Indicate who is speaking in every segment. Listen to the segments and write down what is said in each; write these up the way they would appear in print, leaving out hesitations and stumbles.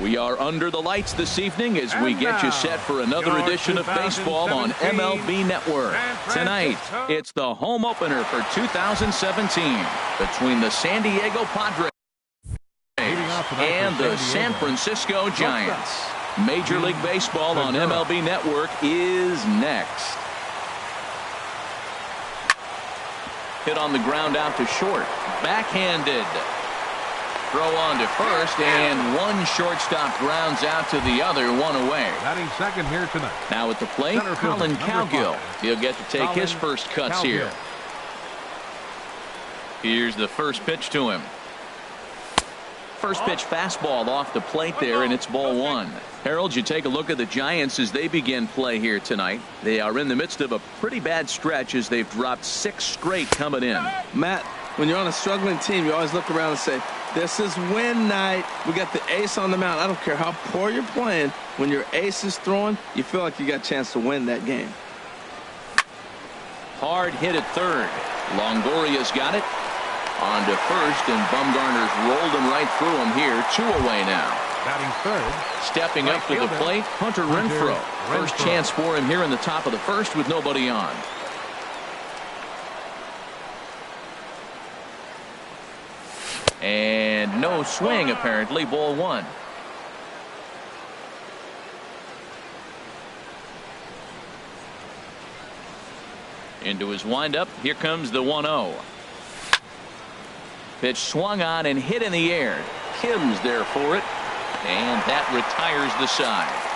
Speaker 1: We are under the lights this evening as we get you set for another edition of baseball on MLB Network. Tonight, it's the home opener for 2017 between the San Diego Padres and the San Francisco Giants. Major League Baseball on MLB Network is next. Hit on the ground out to short. Backhanded. Throw on to first, and one shortstop grounds out to the other, one away.
Speaker 2: Batting second here tonight.
Speaker 1: Now at the plate, Colin Cowgill. He'll get to take his first cuts here. Here's the first pitch to him. First pitch fastball off the plate there, and it's ball one. Harold, you take a look at the Giants as they begin play here tonight. They are in the midst of a pretty bad stretch as they've dropped 6 straight coming in.
Speaker 3: Matt, when you're on a struggling team, you always look around and say, this is win night. We got the ace on the mound. I don't care how poor you're playing. When your ace is throwing, you feel like you got a chance to win that game.
Speaker 1: Hard hit at third. Longoria's got it. On to first, and Bumgarner's rolled him right through him here. 2 away now.
Speaker 2: Batting third.
Speaker 1: Stepping up to the plate, Hunter Renfroe. First chance for him here in the top of the first with nobody on. And no swing, apparently. Ball one. Into his windup. Here comes the 1-0. Pitch swung on and hit in the air. Kim's there for it. And that retires the side.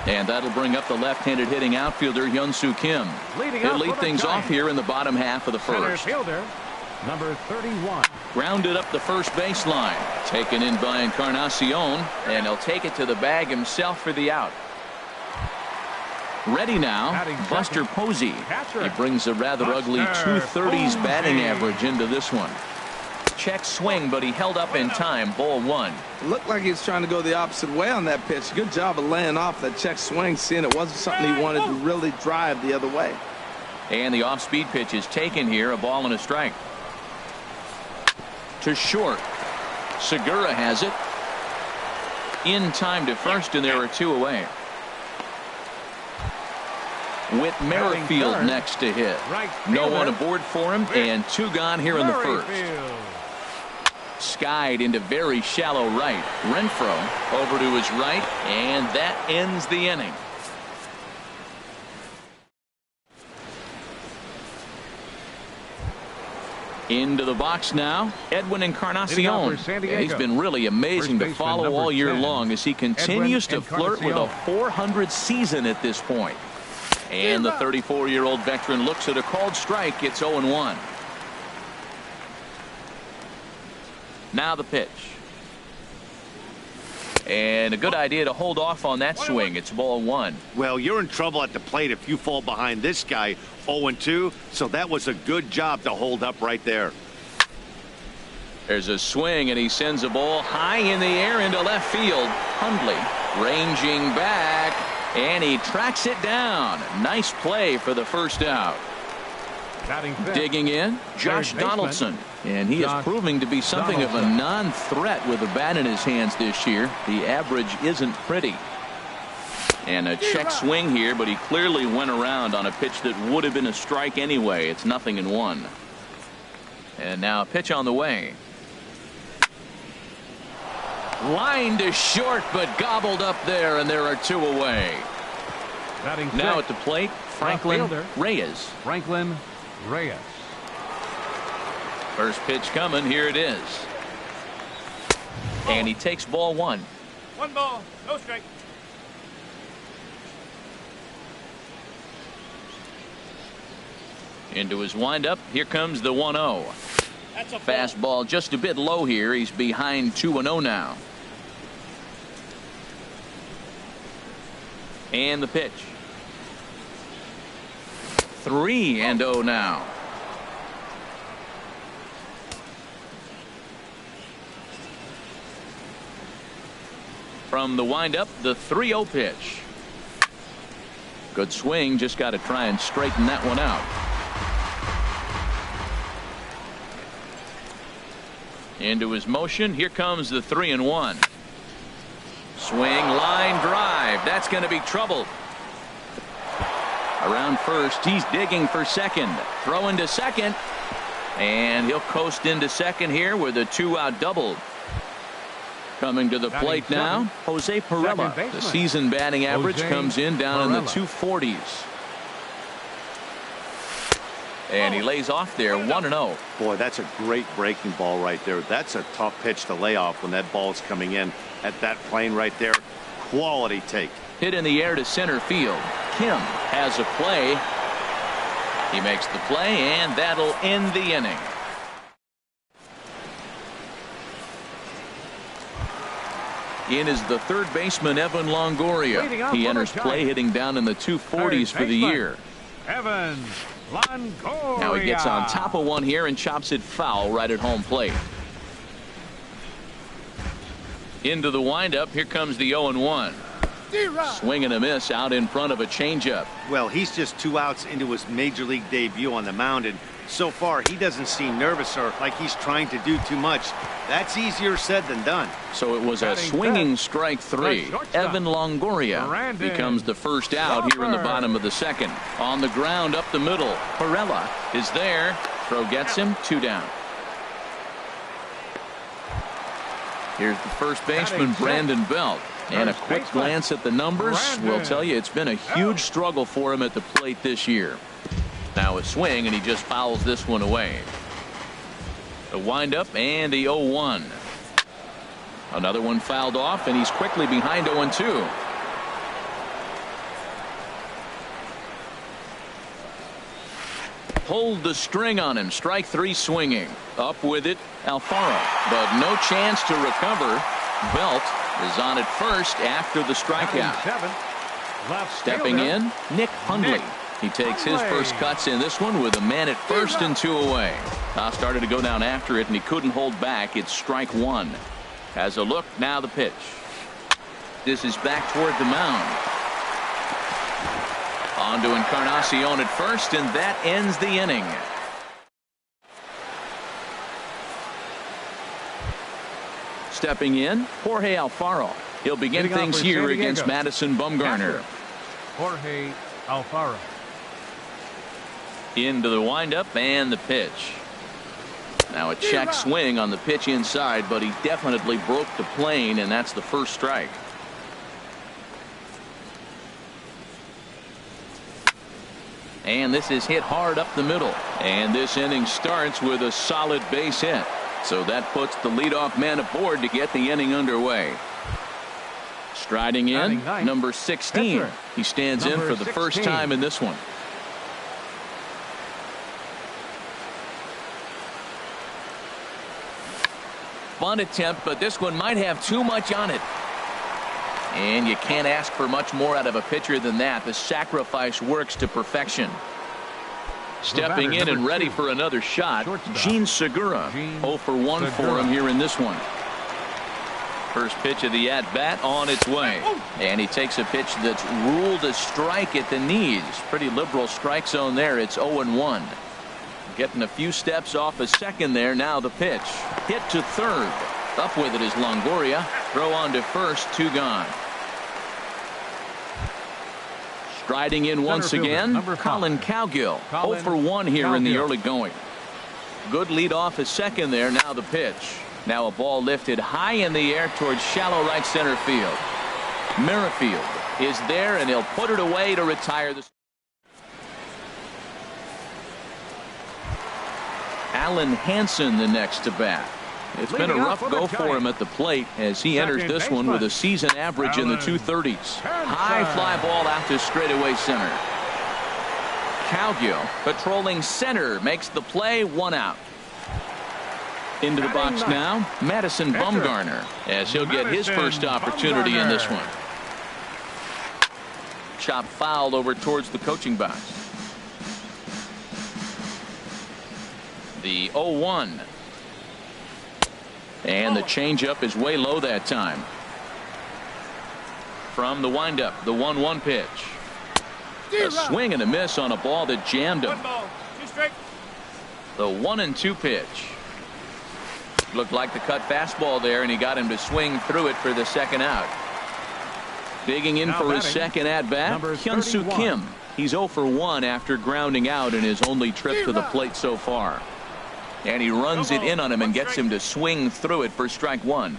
Speaker 1: And that'll bring up the left-handed hitting outfielder Hyun-Soo Kim. He'll lead things off here in the bottom half of the first.
Speaker 2: Fielder, number 31.
Speaker 1: Grounded up the first baseline. Taken in by Encarnacion. And he'll take it to the bag himself for the out. Ready now, Buster Posey. He brings a rather ugly 230s batting average into this one. Check swing, but he held up in time. Ball one.
Speaker 3: It looked like he was trying to go the opposite way on that pitch. Good job of laying off that check swing, seeing it wasn't something he wanted to really drive the other way.
Speaker 1: And the off-speed pitch is taken here. A ball and a strike. To short. Segura has it. In time to first, and there are 2 away. Whit Merrifield next to hit. No one aboard for him, and 2 gone here in the first. Skied into very shallow right. Renfroe over to his right, and that ends the inning. Into the box now, Edwin Encarnacion. He's been really amazing to follow all year long as he continues to flirt with a 400 season at this point. And the 34-year-old veteran looks at a called strike. It's 0-1. Now the pitch. And a good idea to hold off on that swing. It's ball one.
Speaker 4: Well, you're in trouble at the plate if you fall behind this guy. 0-2. So that was a good job to hold up right there.
Speaker 1: There's a swing, and he sends a ball high in the air into left field. Hundley ranging back. And he tracks it down. Nice play for the first out. Digging in, Josh Donaldson. And he is proving to be something of a non-threat with a bat in his hands this year. The average isn't pretty. And a check swing here, but he clearly went around on a pitch that would have been a strike anyway. It's 0-1. And now a pitch on the way. Line to short, but gobbled up there, and there are 2 away. Now at the plate, Franklin Reyes. First pitch coming. Here it is. And he takes ball one.
Speaker 5: 1 ball, no strike.
Speaker 1: Into his windup. Here comes the 1-0. Fastball just a bit low here. He's behind 2-0 now. And the pitch. 3-0 now. From the windup, the 3-0 pitch. Good swing. Just got to try and straighten that one out. Into his motion. Here comes the 3-1. Swing, line drive. That's going to be trouble. Around first, he's digging for second. Throwing to second. And he'll coast into second here with a 2-out double. Coming to the plate now, Jose Pirela. The season batting average comes in down in the 240s. And he lays off there 1-0.
Speaker 4: Boy, that's a great breaking ball right there. That's a tough pitch to lay off when that ball's coming in at that plane right there. Quality take.
Speaker 1: Hit in the air to center field. Kim has a play. He makes the play, and that'll end the inning. In is the third baseman, Evan Longoria. He enters play hitting down in the 240s for the year.
Speaker 2: Evan Longoria.
Speaker 1: Now he gets on top of one here and chops it foul right at home plate. Into the windup. Here comes the 0-1. Swing and a miss out in front of a changeup.
Speaker 4: Well, he's just 2 outs into his major league debut on the mound, and so far he doesn't seem nervous or like he's trying to do too much. That's easier said than done.
Speaker 1: So it was a swinging strike 3. Evan Longoria becomes the first out here in the bottom of the second. On the ground up the middle. Pirela is there. Throw gets him. 2 down. Here's the first baseman, Brandon Belt. And a quick glance at the numbers will tell you it's been a huge struggle for him at the plate this year. Now a swing, and he just fouls this one away. The windup and the 0-1. Another one fouled off, and he's quickly behind 0-2. Pulled the string on him. Strike 3 swinging. Up with it, Alfaro. But no chance to recover. Belt is on at first after the strikeout. Stepping in, Nick Hundley. He takes his first cuts in this one with a man at first and 2 away. Started to go down after it, and he couldn't hold back. It's strike 1. Has a look, now the pitch. This is back toward the mound. On to Encarnacion at first, and that ends the inning. Stepping in, Jorge Alfaro. He'll begin things here against Madison Bumgarner.
Speaker 2: Jorge Alfaro.
Speaker 1: Into the windup and the pitch. Now a check swing on the pitch inside, but he definitely broke the plane, and that's the first strike. And this is hit hard up the middle. And this inning starts with a solid base hit. So that puts the leadoff man aboard to get the inning underway. Striding in, number 16. He stands in for the first time in this one. Fun attempt, but this one might have too much on it. And you can't ask for much more out of a pitcher than that. The sacrifice works to perfection. Stepping in and ready for another shot, Gene Segura. 0 for 1 for him here in this one. First pitch of the at-bat on its way. And he takes a pitch that's ruled a strike at the knees. Pretty liberal strike zone there. It's 0-1. Getting a few steps off a second there. Now the pitch. Hit to third. Up with it is Longoria. Throw on to first. 2 gone. Striding in once again, Colin Cowgill. 0 for 1 here in the early going. Good lead off a second there. Now the pitch. Now a ball lifted high in the air towards shallow right center field. Merrifield is there, and he'll put it away to retire the. Alan Hansen the next to bat. It's been a rough go for him at the plate as he enters this one with a season average in the 230s. High fly ball out to straightaway center. Cowgill patrolling center makes the play. 1 out. Into the box now, Madison Bumgarner, as he'll get his first opportunity in this one. Chop fouled over towards the coaching box. The 0-1. And the changeup is way low that time. From the windup, the 1-1 pitch. A swing and a miss on a ball that jammed him.
Speaker 5: 1 ball, 2 strikes.
Speaker 1: The 1-2 pitch. Looked like the cut fastball there, and he got him to swing through it for the second out. Digging in for his second at-bat, Hyun-Soo Kim. He's 0 for 1 after grounding out in his only trip to the plate so far. And he runs it in on him and gets him to swing through it for strike one.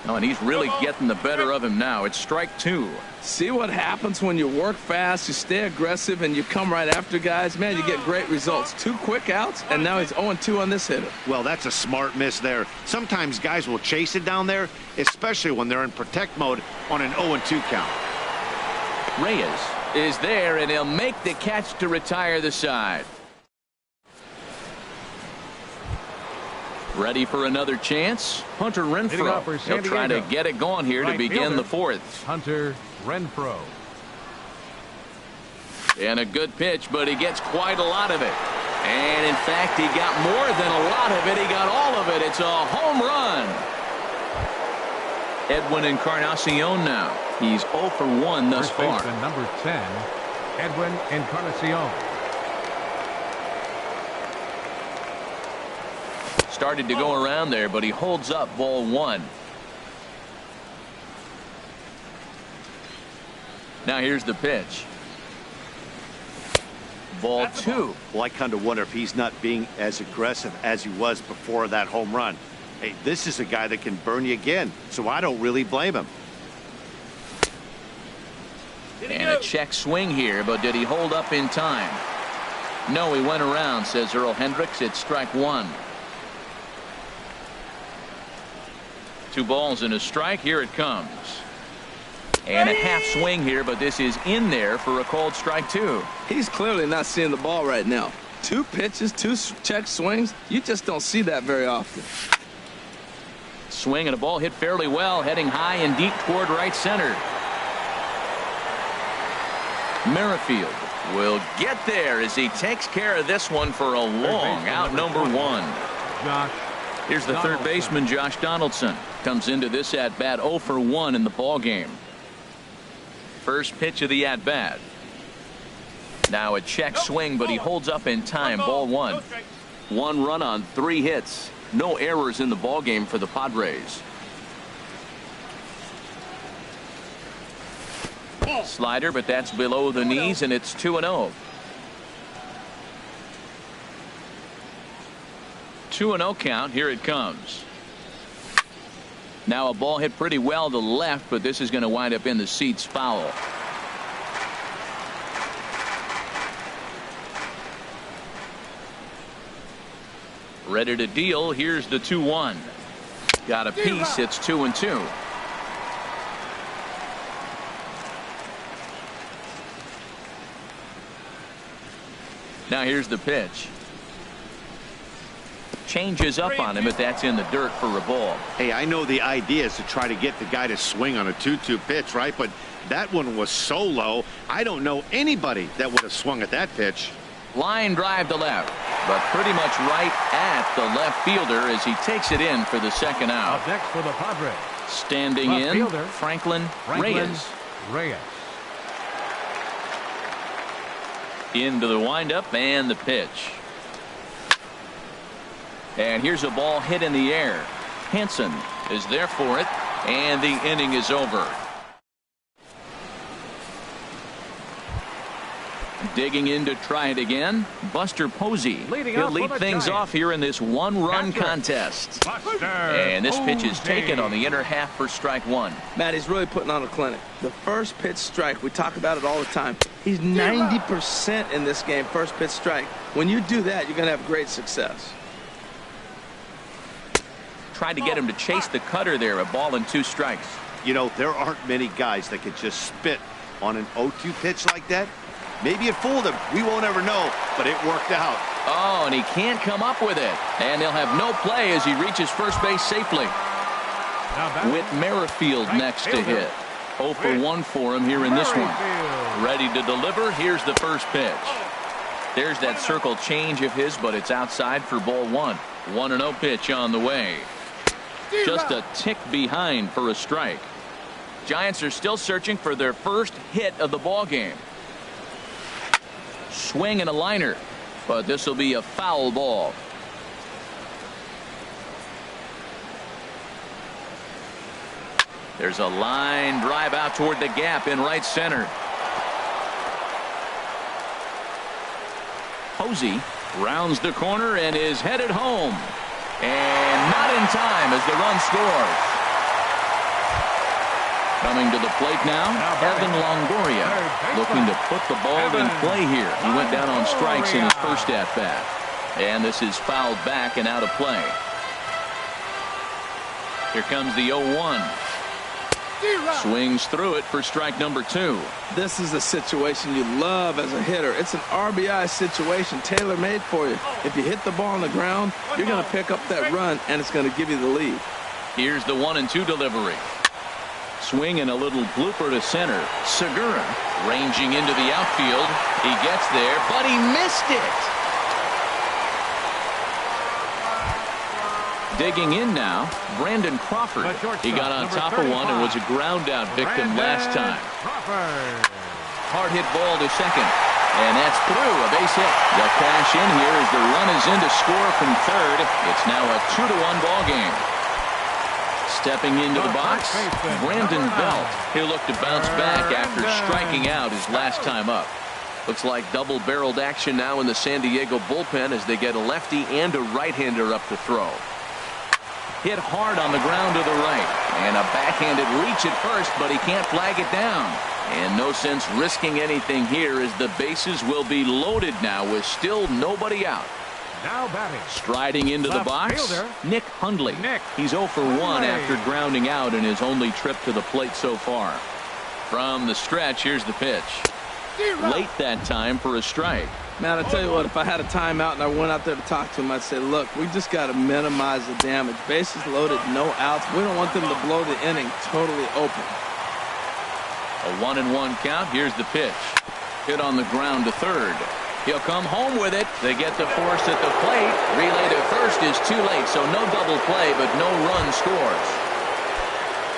Speaker 1: Oh, and he's really getting the better of him now. It's strike two.
Speaker 3: See what happens when you work fast, you stay aggressive, and you come right after guys? Man, you get great results. 2 quick outs, and now he's 0-2 on this hitter.
Speaker 4: Well, that's a smart miss there. Sometimes guys will chase it down there, especially when they're in protect mode on an 0-2 count.
Speaker 1: Reyes is there, and he'll make the catch to retire the side. Ready for another chance? Hunter Renfroe. He'll try to get it going here to begin the fourth.
Speaker 2: Hunter Renfroe.
Speaker 1: And a good pitch, but he gets quite a lot of it. And in fact, he got more than a lot of it. He got all of it. It's a home run. Edwin Encarnacion now. He's 0 for 1 thus far.
Speaker 2: First baseman number 10, Edwin Encarnacion.
Speaker 1: Started to go around there, but he holds up ball one. Now here's the pitch. Ball two.
Speaker 4: Well, I kind of wonder if he's not being as aggressive as he was before that home run. Hey, this is a guy that can burn you again, so I don't really blame him.
Speaker 1: And a check swing here, but did he hold up in time? No, he went around, says Earl Hendricks. It's strike one. 2 balls and a strike. Here it comes. And a half swing here, but this is in there for a called strike two.
Speaker 3: He's clearly not seeing the ball right now. 2 pitches, 2 check swings. You just don't see that very often.
Speaker 1: Swing and a ball hit fairly well, heading high and deep toward right center. Merrifield will get there as he takes care of this one for a long out number 1.
Speaker 2: Josh
Speaker 1: Here's the third baseman, Josh Donaldson. Comes into this at-bat 0 for 1 in the ball game. First pitch of the at-bat. Now a check swing, but he holds up in time. Ball 1. 1 run on 3 hits. No errors in the ball game for the Padres. Slider, but that's below the knees, and it's 2-0. 2-0 count. Here it comes. Now a ball hit pretty well to left, but this is going to wind up in the seats foul. Ready to deal. Here's the 2-1. Got a piece. It's 2-2. Now here's the pitch. Changes up on him, but that's in the dirt for a ball.
Speaker 4: Hey, I know the idea is to try to get the guy to swing on a 2-2 pitch, right? But that one was so low, I don't know anybody that would have swung at that pitch.
Speaker 1: Line drive to left, but pretty much right at the left fielder as he takes it in for the second out.
Speaker 2: up next for the Padres.
Speaker 1: Standing
Speaker 2: Left
Speaker 1: in,
Speaker 2: fielder,
Speaker 1: Franklin Reyes. Into the windup and the pitch. And here's a ball hit in the air. Hansen is there for it, and the inning is over. Digging in to try it again, Buster Posey. He'll lead things off here in this 1-run contest. And this pitch is taken on the inner half for strike 1.
Speaker 3: Matt, he's really putting on a clinic. The first pitch strike, we talk about it all the time. He's 90% in this game, first pitch strike. When you do that, you're going to have great success.
Speaker 1: Tried to get him to chase the cutter there, a ball and 2 strikes.
Speaker 4: You know, there aren't many guys that could just spit on an 0-2 pitch like that. Maybe it fooled him. We won't ever know, but it worked out.
Speaker 1: Oh, and he can't come up with it. And they'll have no play as he reaches first base safely. With Merrifield next to hit. 0 for 1 for him here in this one. Ready to deliver. Here's the first pitch. There's that circle change of his, but it's outside for ball 1. 1-0 pitch on the way. Just a tick behind for a strike. Giants are still searching for their first hit of the ball game. Swing and a liner, but this will be a foul ball. There's a line drive out toward the gap in right center. Posey rounds the corner and is headed home. And not in time as the run scores. Coming to the plate now, Evan Longoria looking to put the ball in play here. He went down on strikes in his first at-bat. And this is fouled back and out of play. Here comes the 0-1. Swings through it for strike number 2.
Speaker 3: This is a situation you love as a hitter. It's an RBI situation tailor-made for you. If you hit the ball on the ground, you're going to pick up that run, and it's going to give you the lead.
Speaker 1: Here's the 1-2 delivery. Swing and a little blooper to center. Segura ranging into the outfield. He gets there, but he missed it. Digging in now, Brandon Crawford. He got on top of one and was a ground out victim last time. Hard hit ball to second. And that's through, a base hit. The cash in here as the run is in to score from third. It's now a 2-1 ball game. Stepping into the box, Brandon Belt. He'll look to bounce back after striking out his last time up. Looks like double-barreled action now in the San Diego bullpen as they get a lefty and a right-hander up to throw. Hit hard on the ground to the right. And a backhanded reach at first, but he can't flag it down. And no sense risking anything here as the bases will be loaded now with still nobody out.
Speaker 2: Now batting.
Speaker 1: Striding into the box,
Speaker 2: fielder,
Speaker 1: Nick Hundley. He's 0 for 1 after grounding out in his only trip to the plate so far. From the stretch, here's the pitch. Late that time for a strike.
Speaker 3: Man, I tell you what, if I had a timeout and I went out there to talk to him, I'd say, look, we just got to minimize the damage. Bases loaded, no outs. We don't want them to blow the inning totally open.
Speaker 1: A 1-1 count. Here's the pitch. Hit on the ground to third. He'll come home with it. They get the force at the plate. Relay to first is too late, so no double play, but no run scores.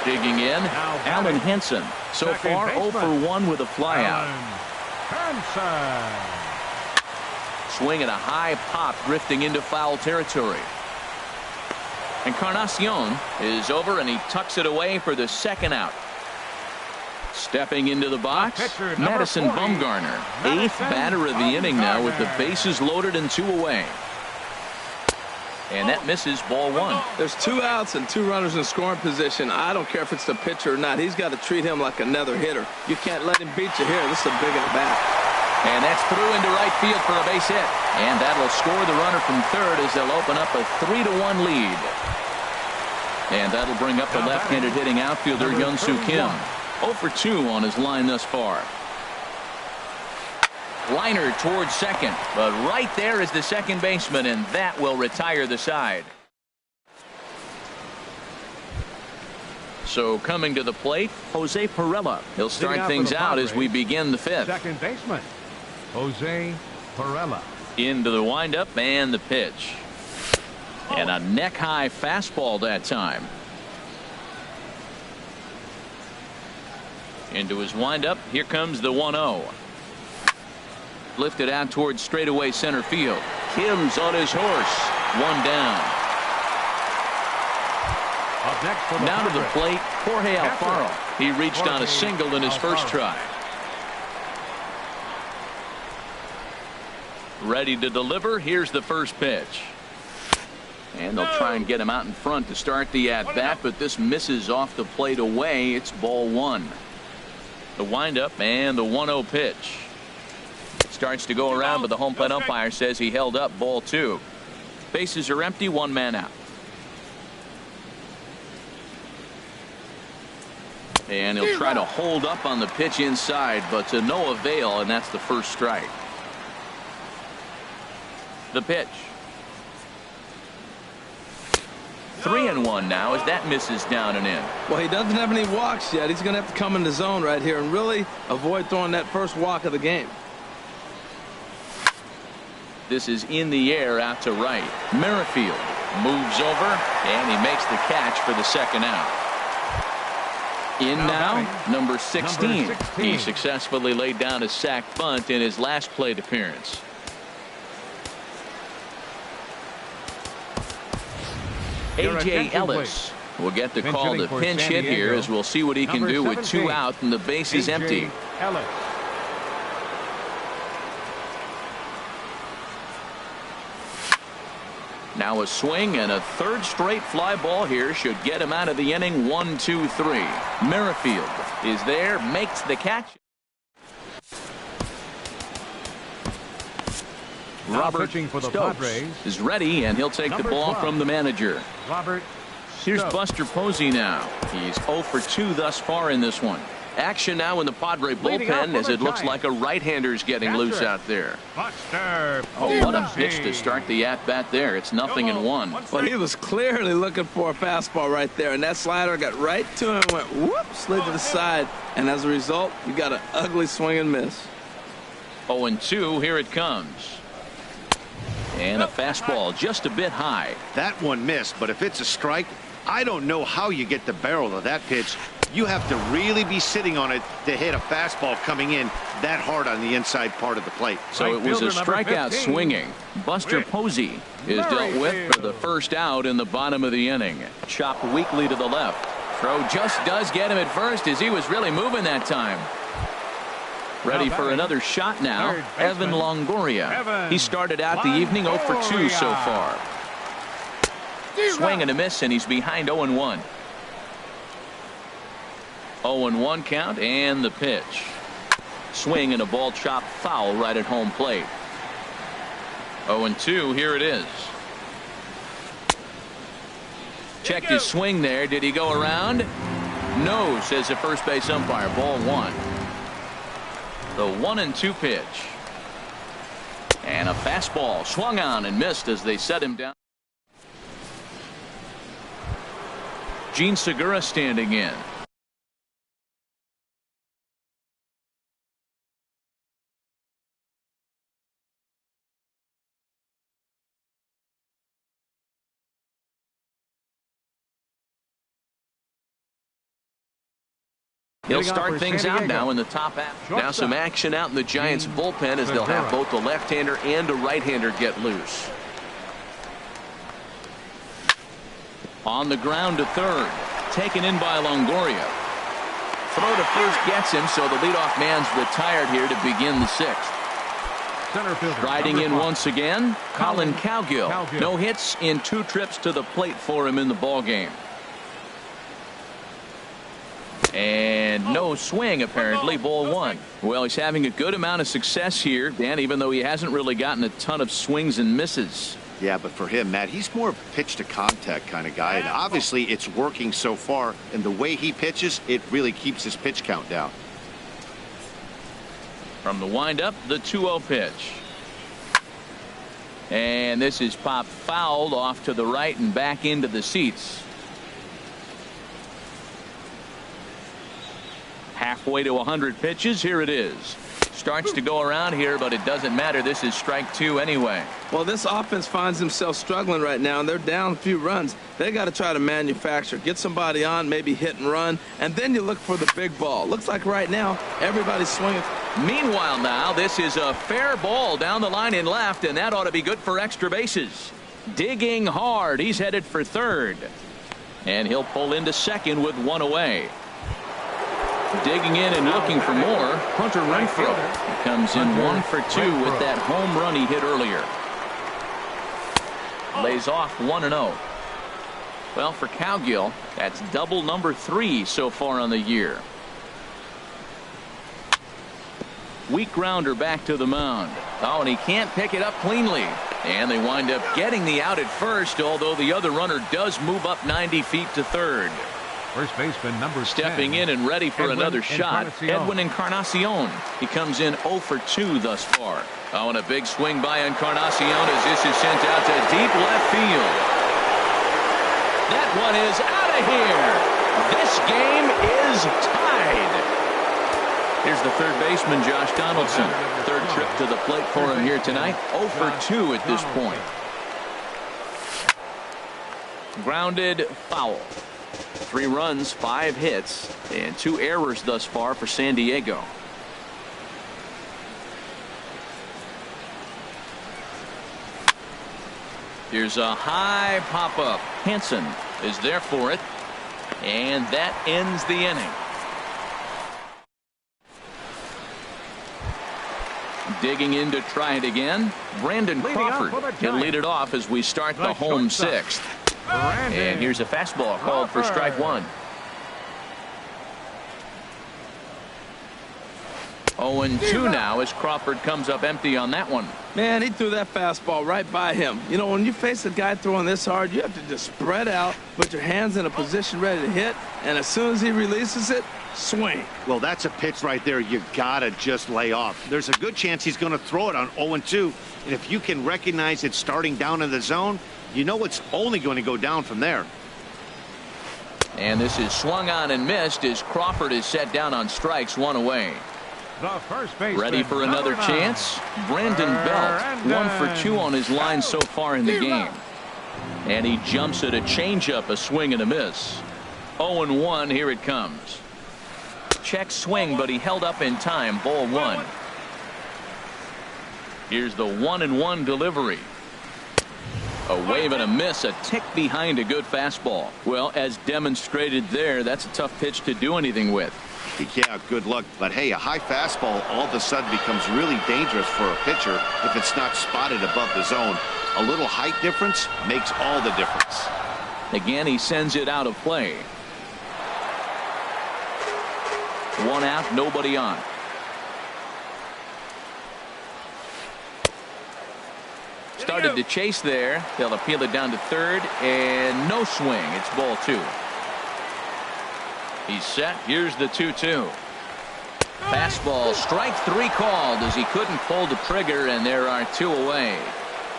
Speaker 1: Digging in, Alan Henson. So far, 0 for 1 with a flyout. Swing and a high pop drifting into foul territory. Encarnacion is over and he tucks it away for the second out. Stepping into the box, Madison Bumgarner, 8th batter of the inning now with the bases loaded and 2 away. And that misses, ball 1.
Speaker 3: There's 2 outs and 2 runners in scoring position. I don't care if it's the pitcher or not. He's got to treat him like another hitter. You can't let him beat you here. This is a big at bat.
Speaker 1: And that's through into right field for a base hit. And that'll score the runner from third as they'll open up a 3-1 lead. And that'll bring up the left-handed hitting outfielder Young-Soo Kim. 0 for 2 on his line thus far. Liner towards second, but right there is the second baseman, and that will retire the side. So coming to the plate, Jose Pirela. He'll start things out as we begin the 5th.
Speaker 2: Second baseman, Jose Pirela.
Speaker 1: Into the windup and the pitch. And a neck-high fastball that time. Into his windup. Here comes the 1-0. Lifted out towards straightaway center field. Kim's on his horse. 1 down.
Speaker 2: Up next for the
Speaker 1: now to the plate, Jorge Alfaro. He reached on a single in his first try. Ready to deliver. Here's the first pitch. And they'll try and get him out in front to start the at-bat, but this misses off the plate away. It's ball 1. The windup and the 1-0 pitch. Starts to go around, but the home plate umpire says he held up, ball 2. Bases are empty, 1 man out. And he'll try to hold up on the pitch inside, but to no avail, and that's the first strike. The pitch. 3-1 now as that misses down and in.
Speaker 3: Well, he doesn't have any walks yet. He's going to have to come in the zone right here and really avoid throwing that first walk of the game.
Speaker 1: This is in the air out to right. Merrifield moves over and he makes the catch for the second out. In now, number 16. He successfully laid down a sac bunt in his last plate appearance. A.J. Ellis We'll get the
Speaker 2: Pinch
Speaker 1: call to
Speaker 2: hitting for
Speaker 1: pinch
Speaker 2: San
Speaker 1: hit here
Speaker 2: Diego.
Speaker 1: as we'll see what he can
Speaker 2: Number
Speaker 1: do with 2
Speaker 2: 17,
Speaker 1: out and the base is
Speaker 2: A.J.
Speaker 1: empty.
Speaker 2: Ellis.
Speaker 1: Now a swing and a third straight fly ball here should get him out of the inning. 1-2-3. Merrifield is there, makes the catch.
Speaker 2: Now
Speaker 1: Robert
Speaker 2: pitching for the
Speaker 1: Stokes
Speaker 2: Padres.
Speaker 1: is ready, and he'll take the
Speaker 2: Number
Speaker 1: ball
Speaker 2: 12.
Speaker 1: from the manager.
Speaker 2: Robert
Speaker 1: Here's
Speaker 2: Stokes.
Speaker 1: Buster Posey now. He's 0 for 2 thus far in this one. Action now in the Padre
Speaker 2: Leading off
Speaker 1: bullpen
Speaker 2: for
Speaker 1: as
Speaker 2: the
Speaker 1: it looks
Speaker 2: Giants.
Speaker 1: like a right-hander's getting
Speaker 2: Catcher.
Speaker 1: loose out there.
Speaker 2: Buster
Speaker 1: Oh, what a
Speaker 2: Posey.
Speaker 1: pitch to start the at-bat there. It's 0-1.
Speaker 3: Well, he was clearly looking for a fastball right there, and that slider got right to him and went whoop, slid to the side, and as a result, you got an ugly swing and miss.
Speaker 1: 0-2, here it comes. And a fastball just a bit high.
Speaker 4: That one missed, but if it's a strike, I don't know how you get the barrel of that pitch. You have to really be sitting on it to hit a fastball coming in that hard on the inside part of the plate.
Speaker 1: So it was a
Speaker 2: Right fielder, number
Speaker 1: strikeout
Speaker 2: 15.
Speaker 1: swinging. Buster
Speaker 2: Rick
Speaker 1: Posey is dealt with for the
Speaker 2: Merrifield.
Speaker 1: first out in the bottom of the inning. Chopped weakly to the left. Throw just does get him at first as he was really moving that time. Ready
Speaker 2: Now
Speaker 1: for
Speaker 2: batting,
Speaker 1: another shot now.
Speaker 2: third
Speaker 1: Evan
Speaker 2: baseman,
Speaker 1: Longoria.
Speaker 2: Evan
Speaker 1: He started out the evening 0 for 2 so
Speaker 2: Longoria.
Speaker 1: far. Swing and a miss, and he's behind 0-1. 0-1 count, and the pitch. Swing and a ball chopped foul right at home plate. 0-2, here it is. Checked his swing there. Did he go around? No, says the first base umpire. Ball 1. The 1-2 pitch. And a fastball swung on and missed as they set him down. Gene Segura standing in. He'll
Speaker 2: Hitting off
Speaker 1: start
Speaker 2: for
Speaker 1: things
Speaker 2: San
Speaker 1: out
Speaker 2: Diego.
Speaker 1: now in the top half. Now
Speaker 2: Shortstop.
Speaker 1: some action out in the Giants
Speaker 2: Gene
Speaker 1: bullpen as they'll have
Speaker 2: Segura.
Speaker 1: both a left-hander and a right-hander get loose. On the ground to third. Taken in by Longoria. Throw to first gets him, so the leadoff man's retired here to begin the 6th.
Speaker 2: Center fielder,
Speaker 1: Riding
Speaker 2: number
Speaker 1: in
Speaker 2: 5.
Speaker 1: once again, Colin Cowgill.
Speaker 2: Cowgill.
Speaker 1: No hits in 2 trips to the plate for him in the ballgame. And no swing, apparently. Ball 1. Well, he's having a good amount of success here, Dan, even though he hasn't really gotten a ton of swings and misses.
Speaker 4: Yeah, but for him, Matt, he's more of a pitch to contact kind of guy, and obviously it's working so far, and the way he pitches, it really keeps his pitch count down.
Speaker 1: From the windup, the 2-0 pitch. And this is popped fouled off to the right and back into the seats. Halfway to 100 pitches. Here it is. Starts to go around here, but it doesn't matter. This is strike 2 anyway.
Speaker 3: Well, this offense finds themselves struggling right now, and they're down a few runs. They got to try to manufacture, get somebody on, maybe hit and run, and then you look for the big ball. Looks like right now everybody's swinging.
Speaker 1: Meanwhile now, this is a fair ball down the line in left, and that ought to be good for extra bases. Digging hard. He's headed for third. And he'll pull into second with 1 away. Digging in and looking for more, Hunter Renfroe. He comes in 1 for 2 with that home run he hit earlier. Lays off 1-0. Well, for Cowgill, that's double number 3 so far on the year. Weak grounder back to the mound. Oh, and he can't pick it up cleanly. And they wind up getting the out at first, although the other runner does move up 90 feet to third.
Speaker 2: First baseman, number
Speaker 1: Stepping
Speaker 2: 10.
Speaker 1: in and ready for
Speaker 2: Edwin
Speaker 1: another shot.
Speaker 2: Encarnacion.
Speaker 1: Edwin Encarnacion. He comes in 0 for 2 thus far. Oh, and a big swing by Encarnacion as this is sent out to deep left field. That one is out of here. This game is tied. Here's the third baseman, Josh Donaldson. Third trip to the plate for him here tonight. 0 for 2 at this point. Grounded foul. 3 runs, 5 hits, and 2 errors thus far for San Diego. Here's a high pop-up. Hansen is there for it. And that ends the inning. Digging in to try it again. Brandon Crawford can lead it off as we start the home sixth. And here's a fastball called for strike one. 0-2 now as Crawford comes up empty on that one.
Speaker 3: Man, he threw that fastball right by him. You know, when you face a guy throwing this hard, you have to just spread out, put your hands in a position ready to hit, and as soon as he releases it, swing.
Speaker 4: Well, that's a pitch right there you gotta just lay off. There's a good chance he's going to throw it on 0-2, and if you can recognize it starting down in the zone, you know it's only going to go down from there.
Speaker 1: And this is swung on and missed as Crawford is set down on strikes, one away.
Speaker 2: The first baseman,
Speaker 1: ready for another chance. Brandon Belt, 1 for 2 on his line so far in the game. And he jumps at a changeup, a swing and a miss. 0-1, here it comes. Check swing, but he held up in time. Ball one. Here's the 1-1 delivery. A wave and a miss, a tick behind a good fastball. Well, as demonstrated there, that's a tough pitch to do anything with.
Speaker 4: Yeah, good luck. But hey, a high fastball all of a sudden becomes really dangerous for a pitcher if it's not spotted above the zone. A little height difference makes all the difference.
Speaker 1: Again, he sends it out of play. 1 out, nobody on. Started to chase there. They'll appeal it down to third, and no swing. It's ball 2. He's set. Here's the 2-2. Fastball, strike 3 called as he couldn't pull the trigger, and there are 2 away.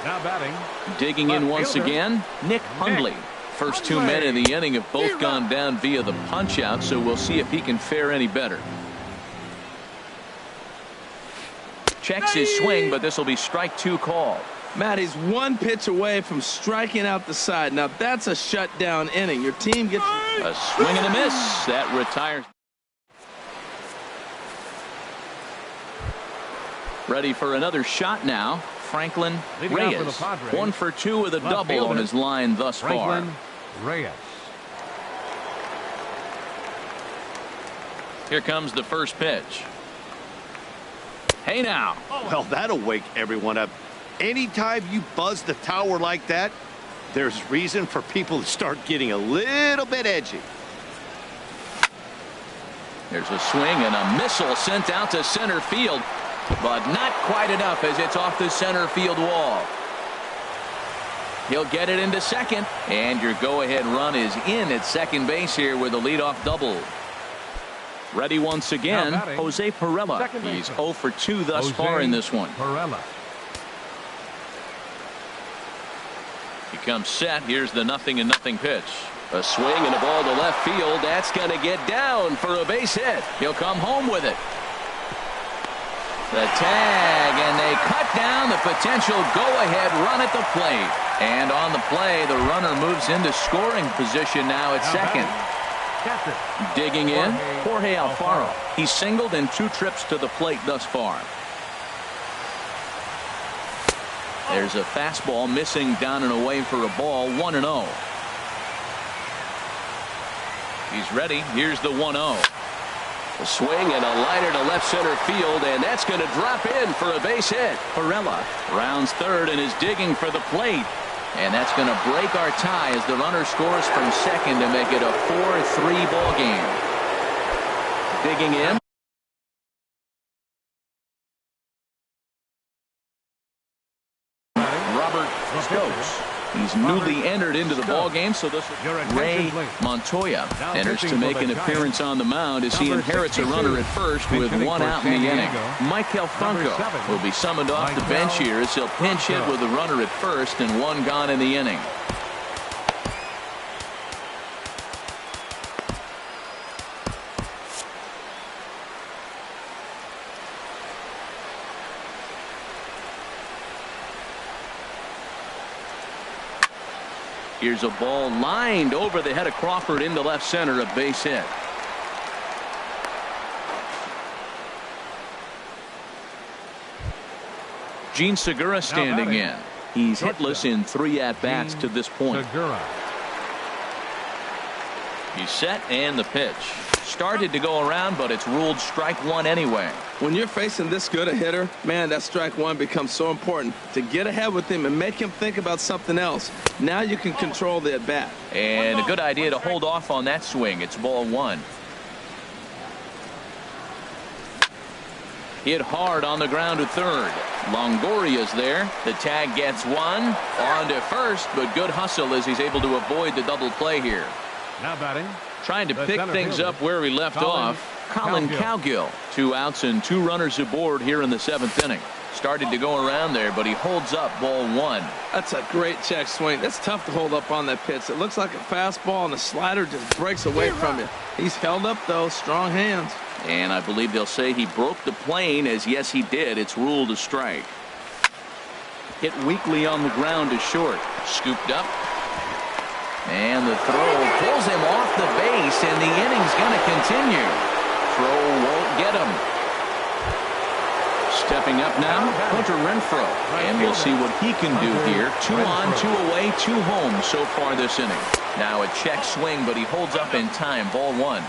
Speaker 2: Now batting.
Speaker 1: Digging in once again, Nick Hundley. First 2 men in the inning have both gone down via the punch out, so we'll see if he can fare any better. Checks his swing, but this will be strike 2 called.
Speaker 3: Matt, he's 1 pitch away from striking out the side. Now that's a shutdown inning. Your team gets
Speaker 1: a swing and a miss. That retires. Ready for another shot now. Franklin Reyes. 1 for 2 with a double on his line thus far.
Speaker 2: Franklin Reyes.
Speaker 1: Here comes the first pitch. Hey now.
Speaker 4: Well, that'll wake everyone up. Anytime you buzz the tower like that, there's reason for people to start getting a little bit edgy.
Speaker 1: There's a swing and a missile sent out to center field, but not quite enough as it's off the center field wall. He'll get it into second, and your go-ahead run is in at second base here with a leadoff double. Ready once again, Jose Perella. He's 0 for 2 thus far in this one.
Speaker 2: Perella.
Speaker 1: He comes set. Here's the 0-0 pitch. A swing and a ball to left field. That's going to get down for a base hit. He'll come home with it. The tag, and they cut down the potential go-ahead run at the plate. And on the play, the runner moves into scoring position now at second. Digging in, Jorge Alfaro. He's singled in 2 trips to the plate thus far. There's a fastball missing down and away for a ball. 1-0. He's ready. Here's the 1-0. A swing and a liner to left center field, and that's going to drop in for a base hit. Perella rounds third and is digging for the plate. And that's going to break our tie as the runner scores from second to make it a 4-3 ball game. Digging in. Stokes. He's newly entered into the ball game, so this Ray Montoya enters to make an appearance on the mound as he inherits a runner at first with 1 out in the inning. Michael Franco will be summoned off the bench here as he'll pinch hit with a runner at first and 1 gone in the inning. Here's a ball lined over the head of Crawford into left center, a base hit. Gene Segura standing in. He's hitless in 3 at-bats to this point.
Speaker 2: Segura.
Speaker 1: He's set and the pitch. Started to go around, but it's ruled strike one anyway.
Speaker 3: When you're facing this good a hitter, man, that strike one becomes so important to get ahead with him and make him think about something else. Now you can control the at bat.
Speaker 1: And a good idea to hold off on that swing. It's ball one. Hit hard on the ground to third. Longoria's there. The tag gets one. On to first, but good hustle as he's able to avoid the double play here.
Speaker 2: Now batting.
Speaker 1: Trying to
Speaker 2: The
Speaker 1: pick
Speaker 2: center
Speaker 1: things
Speaker 2: fielder,
Speaker 1: up where he left
Speaker 2: Colin
Speaker 1: off. Colin Cowgill. 2 outs and 2 runners aboard here in the 7th inning. Started to go around there, but he holds up ball one.
Speaker 3: That's a great check swing. That's tough to hold up on that pitch. It looks like a fastball, and the slider just breaks away from you. He's held up, though. Strong hands.
Speaker 1: And I believe they'll say he broke the plane, as yes, he did. It's ruled a strike. Hit weakly on the ground to short. Scooped up. And the throw pulls him off the base, and the inning's going to continue. Throw won't get him. Stepping up now, Hunter Renfroe. And we'll see what he can do here. 2 on, 2 away, 2 home so far this inning. Now a check swing, but he holds up in time. Ball one.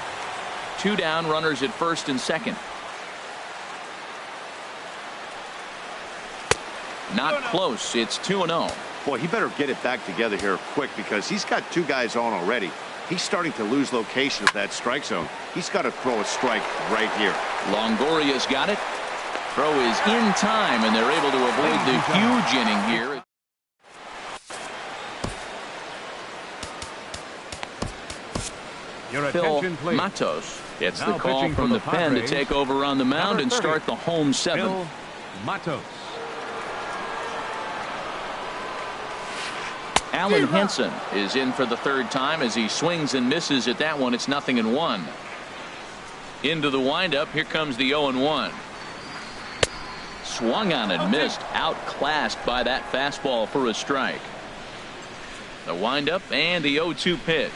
Speaker 1: 2 down, runners at first and second. Not close. It's 2-0.
Speaker 4: Boy, he better get it back together here quick because he's got 2 guys on already. He's starting to lose location of that strike zone. He's got to throw a strike right here.
Speaker 1: Longoria's got it. Throw is in time, and they're able to avoid the huge inning here.
Speaker 2: Your
Speaker 1: Phil
Speaker 2: attention, please.
Speaker 1: Matos gets
Speaker 2: Now
Speaker 1: the call
Speaker 2: pitching
Speaker 1: from
Speaker 2: for
Speaker 1: the
Speaker 2: the
Speaker 1: pen to
Speaker 2: Padres,
Speaker 1: take over on the mound
Speaker 2: number
Speaker 1: and
Speaker 2: 30,
Speaker 1: start the home 7th.
Speaker 2: Phil Matos.
Speaker 1: Alan Henson is in for the 3rd time as he swings and misses at that one. It's 0-1. Into the windup. Here comes the 0-1. Swung on and missed. Outclassed by that fastball for a strike. The windup and the 0-2 pitch.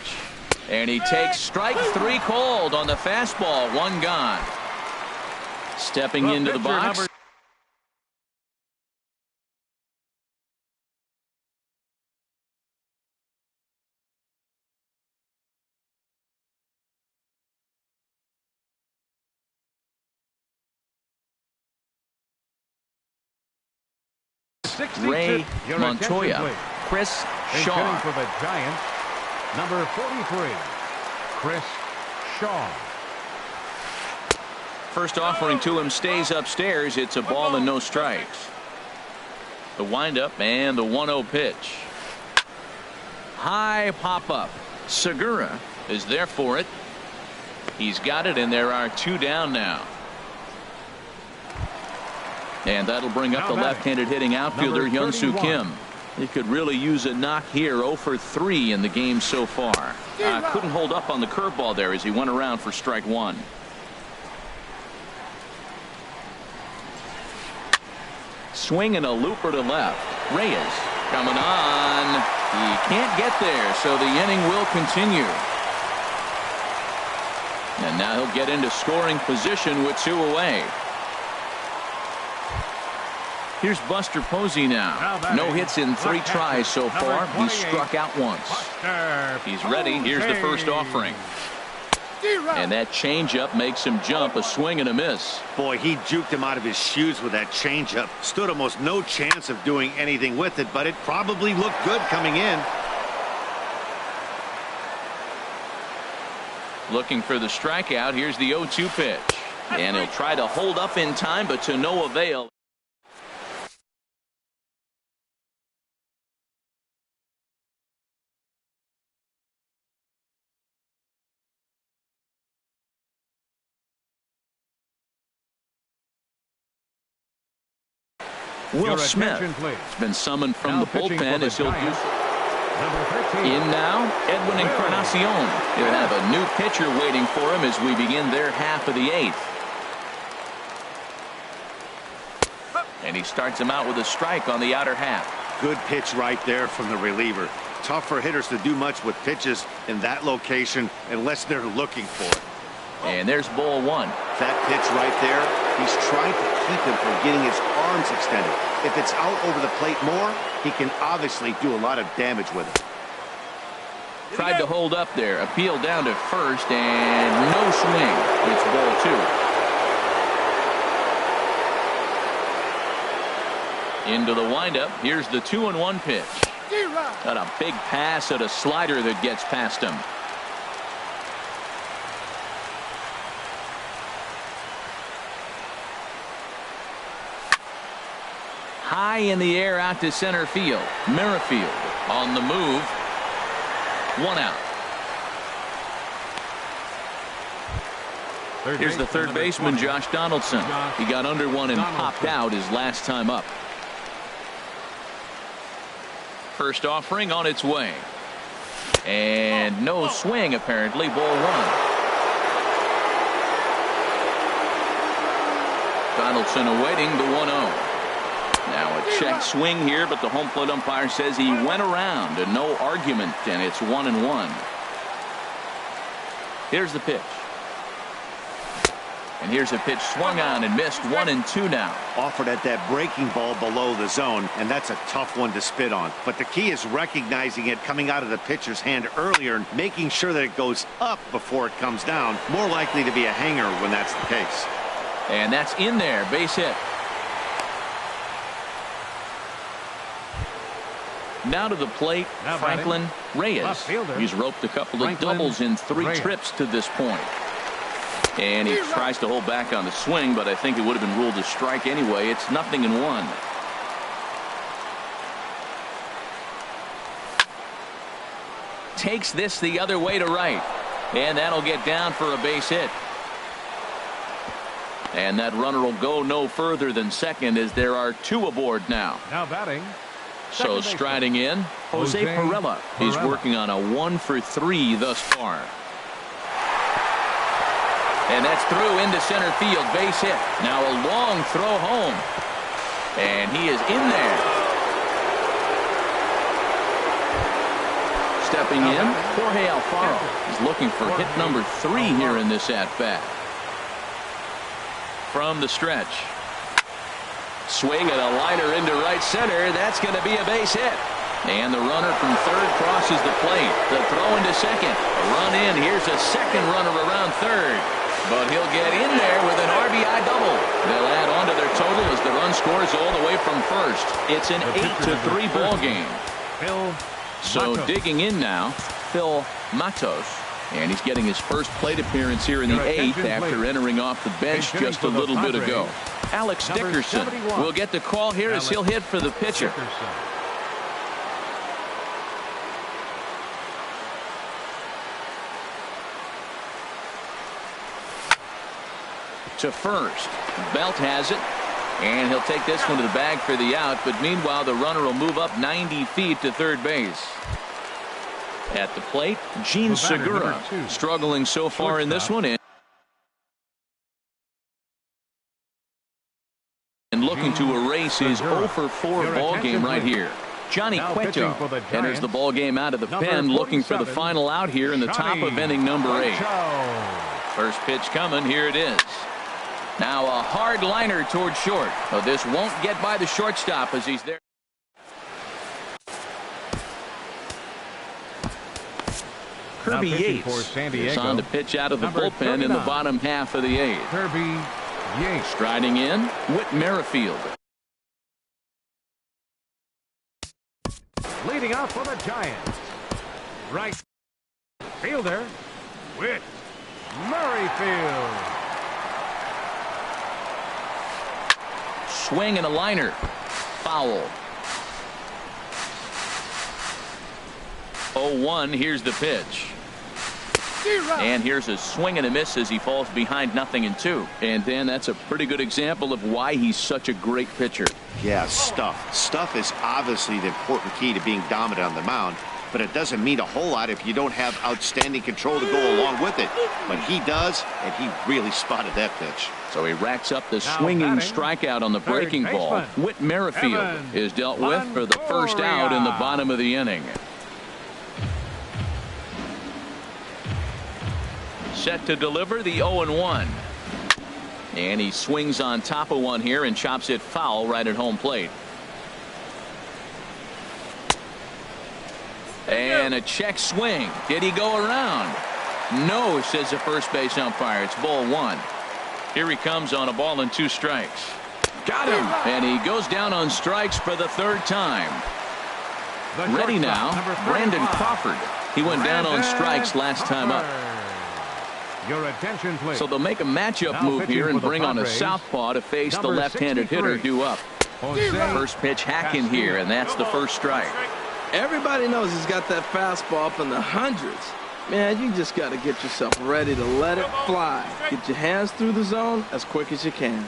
Speaker 1: And he takes strike 3 called on the fastball. 1 gone. Stepping into the box. Ray Montoya. Chris Shaw.
Speaker 2: For the Giants, number 43, Chris Shaw.
Speaker 1: First offering to him stays upstairs. It's a ball and no strikes. The windup and the 1-0 pitch. High pop up. Segura is there for it. He's got it, and there are 2 down now. And that'll bring up the left-handed hitting outfielder Hyun-Soo Kim. He could really use a knock here. 0 for 3 in the game so far. Couldn't hold up on the curveball there as he went around for strike 1. Swing and a looper to left. Reyes coming on. He can't get there, so the inning will continue. And now he'll get into scoring position with 2 away. Here's Buster Posey now. No hits in 3 tries so far. He's struck out once. He's ready. Here's the first offering. And that changeup makes him jump. A swing and a miss.
Speaker 4: Boy, he juked him out of his shoes with that changeup. Stood almost no chance of doing anything with it, but it probably looked good coming in.
Speaker 1: Looking for the strikeout. Here's the 0-2 pitch. And he'll try to hold up in time, but to no avail. Will Smith has been summoned from the bullpen as he'll do so. In now, Edwin Encarnacion. He'll have a new pitcher waiting for him as we begin their half of the 8th. And he starts him out with a strike on the outer half.
Speaker 4: Good pitch right there from the reliever. Tough for hitters to do much with pitches in that location unless they're looking for it.
Speaker 1: And there's ball 1.
Speaker 4: That pitch right there, he's trying to keep him from getting his arms extended. If it's out over the plate more, he can obviously do a lot of damage with it.
Speaker 1: Tried to hold up there. Appeal down to first, and no swing. It's ball 2. Into the windup. Here's the 2-1 pitch. Got a big pass at a slider that gets past him. High in the air out to center field. Merrifield on the move. 1 out. Here's the third baseman, Josh Donaldson. He got under one and popped out his last time up. First offering on its way. And no swing, apparently. Ball 1. Donaldson awaiting the 1-0. Now a check swing here, but the home plate umpire says he went around and no argument, and it's 1-1. Here's the pitch. And here's a pitch swung on and missed. 1-2 now.
Speaker 4: Offered at that breaking ball below the zone, and that's a tough one to spit on. But the key is recognizing it coming out of the pitcher's hand earlier and making sure that it goes up before it comes down. More likely to be a hanger when that's the case.
Speaker 1: And that's in there. Base hit. Now to the plate, Franklin Reyes. He's roped a couple of doubles in 3 trips to this point. And he tries to hold back on the swing, but I think it would have been ruled a strike anyway. It's 0-1. Takes this the other way to right. And that'll get down for a base hit. And that runner will go no further than second as there are 2 aboard now.
Speaker 2: Now batting.
Speaker 1: So striding in, Jose Perella. He's working on a 1-for-3 thus far. And that's through into center field. Base hit. Now a long throw home. And he is in there. Stepping in, Jorge Alfaro is looking for hit number 3 here in this at-bat. From the stretch. Swing and a liner into right center. That's going to be a base hit. And the runner from third crosses the plate. The throw into second. A run in. Here's a second runner around third. But he'll get in there with an RBI double. They'll add on to their total as the run scores all the way from first. It's an 8-3 ball game. So digging in now, Phil Matos. And he's getting his first plate appearance here in the 8th after entering off the bench just a little bit ago. Alex Dickerson will get the call here as he'll hit for the pitcher. To first. Belt has it. And he'll take this one to the bag for the out. But meanwhile, the runner will move up 90 feet to third base. At the plate, Gene Segura struggling so far in this one. And looking to erase his 0-for-4 ball game right here. Johnny Cueto enters the ball game out of the pen, looking for the final out here in the top of inning number 8. First pitch coming. Here it is. Now a hard liner towards short. But this won't get by the shortstop as he's there. Kirby Yates is on to pitch out of the bullpen in the bottom half of the 8th.
Speaker 2: Kirby Yates.
Speaker 1: Striding in, Whit Merrifield.
Speaker 2: Leading off for the Giants. Right fielder, Whit Merrifield.
Speaker 1: Swing and a liner. Foul. 0-1. Here's the pitch. And here's a swing and a miss as he falls behind 0-2. And Dan, that's a pretty good example of why he's such a great pitcher.
Speaker 4: Yeah, stuff. Stuff is obviously the important key to being dominant on the mound, but it doesn't mean a whole lot if you don't have outstanding control to go along with it. But he does, and he really spotted that pitch.
Speaker 1: So he racks up the swinging strikeout on the breaking ball. Whit Merrifield is dealt with for the first out in the bottom of the inning. Set to deliver the 0-1. And he swings on top of one here and chops it foul right at home plate. And And a check swing. Did he go around? No, says the first base umpire. It's ball one. Here he comes on a ball and 2 strikes. Got him. And he goes down on strikes for the 3rd time. Ready now, Brandon Crawford. He went down on strikes last time up.
Speaker 2: Your attention, please.
Speaker 1: So they'll make a matchup move here and bring on a southpaw to face the left-handed hitter due up. First pitch hack in here, and that's the first strike.
Speaker 3: Everybody knows he's got that fastball up in the hundreds. Man, you just got to get yourself ready to let it fly. Get your hands through the zone as quick as you can.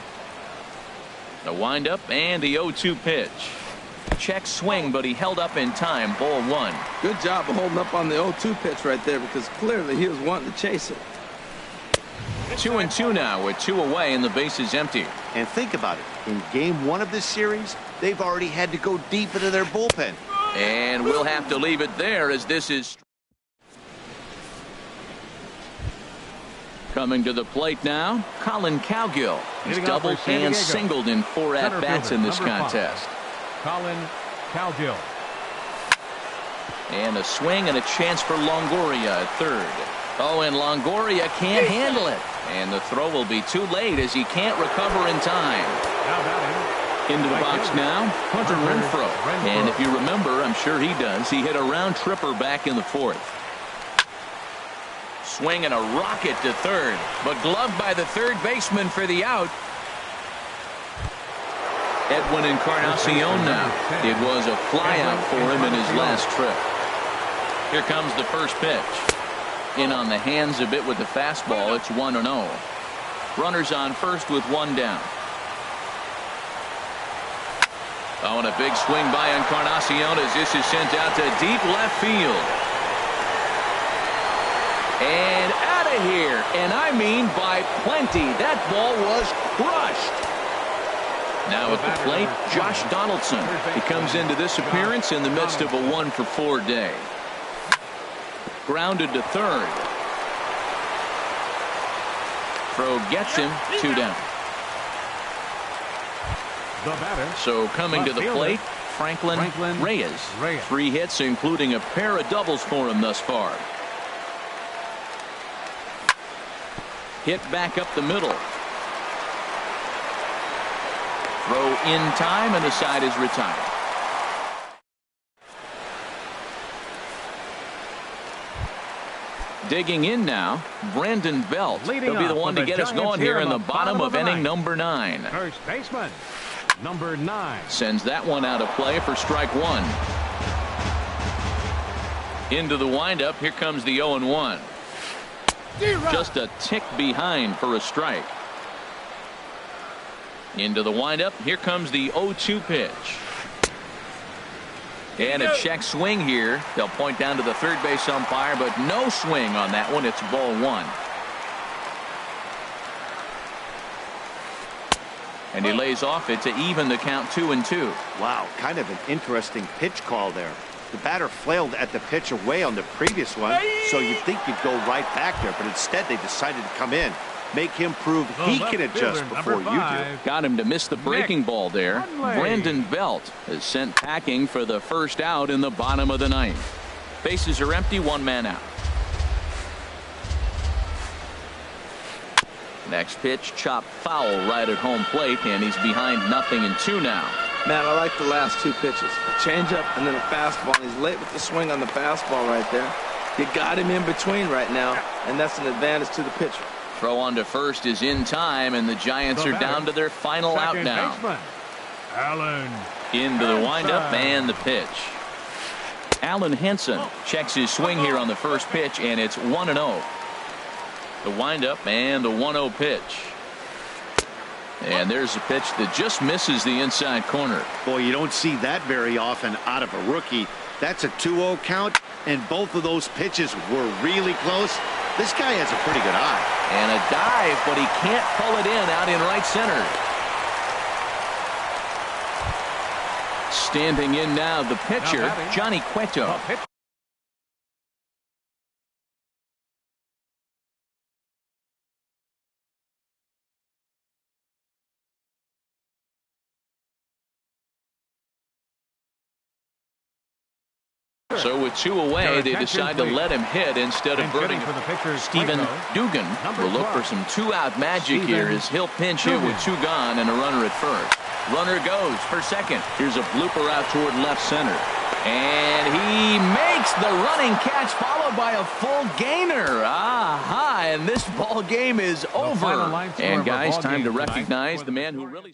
Speaker 1: The windup and the 0-2 pitch. Check swing, but he held up in time. Ball one.
Speaker 3: Good job of holding up on the 0-2 pitch right there, because clearly he was wanting to chase it.
Speaker 1: 2-2 now with 2 away and the base is empty.
Speaker 4: And think about it. In game 1 of this series, they've already had to go deep into their bullpen.
Speaker 1: And we'll have to leave it there as this is coming to the plate now. Colin Cowgill. He's doubled and singled in 4 at-bats in this contest.
Speaker 2: Colin Cowgill.
Speaker 1: And a swing and a chance for Longoria at third. Oh, and Longoria can't handle it. And the throw will be too late as he can't recover in time. Into the box now, Hunter Renfroe. And if you remember, I'm sure he does, he hit a round tripper back in the 4th. Swing and a rocket to third, but gloved by the third baseman for the out. Edwin Encarnacion now. It was a flyout for him in his last trip. Here comes the first pitch. In on the hands a bit with the fastball. It's 1-0. Runners on first with 1 down. Oh, and a big swing by Encarnacion as this is sent out to deep left field. And out of here. And I mean by plenty. That ball was crushed. Now at the plate, Josh Donaldson. He comes into this appearance in the midst of a 1-for-4 day. Grounded to third. Throw gets him. 2 down. So coming to the plate, Franklin Reyes. 3 hits, including a pair of doubles for him thus far. Hit back up the middle. Throw in time, and the side is retired. Digging in now, Brandon Belt. He'll be the one to get us going here in the bottom of inning number 9.
Speaker 2: First baseman, number 9.
Speaker 1: Sends that one out of play for strike 1. Into the windup. Here comes the 0-1. Just a tick behind for a strike. Into the windup. Here comes the 0-2 pitch. And a check swing here. They'll point down to the third base umpire, but no swing on that one. It's ball 1. And he lays off it to even the count 2-2.
Speaker 4: Wow, kind of an interesting pitch call there. The batter flailed at the pitch away on the previous one, so you'd think you'd go right back there, but instead they decided to come in. Make him prove he can adjust before you do.
Speaker 1: Got him to miss the breaking ball there. Brandon Belt is sent packing for the first out in the bottom of the 9th. Bases are empty, 1 man out. Next pitch, chopped foul right at home plate, and he's behind 0-2 now.
Speaker 3: Man, I like the last 2 pitches. A changeup and then a fastball. He's late with the swing on the fastball right there. You got him in between right now, and that's an advantage to the pitcher.
Speaker 1: Throw on to first is in time, and the Giants are down to their final out now. Into the windup and the pitch. Alan Henson checks his swing here on the first pitch, and it's 1-0. The windup and the 1-0 pitch. And there's a pitch that just misses the inside corner.
Speaker 4: Boy, you don't see that very often out of a rookie. That's a 2-0 count, and both of those pitches were really close. This guy has a pretty good eye.
Speaker 1: And a dive, but he can't pull it in out in right center. Standing in now, the pitcher, Johnny Cueto. So with 2 away, they decide to let him hit instead of burning.
Speaker 2: For the pitcher,
Speaker 1: Stephen Dugan will look for some 2-out magic here as he'll pinch hit with 2 gone and a runner at first. Runner goes for second. Here's a blooper out toward left center. And he makes the running catch, followed by a full gainer. And this ball game is over.
Speaker 2: final line score
Speaker 1: And
Speaker 2: of our
Speaker 1: guys,
Speaker 2: ball
Speaker 1: time
Speaker 2: game
Speaker 1: to
Speaker 2: tonight
Speaker 1: recognize
Speaker 2: for
Speaker 1: the man who really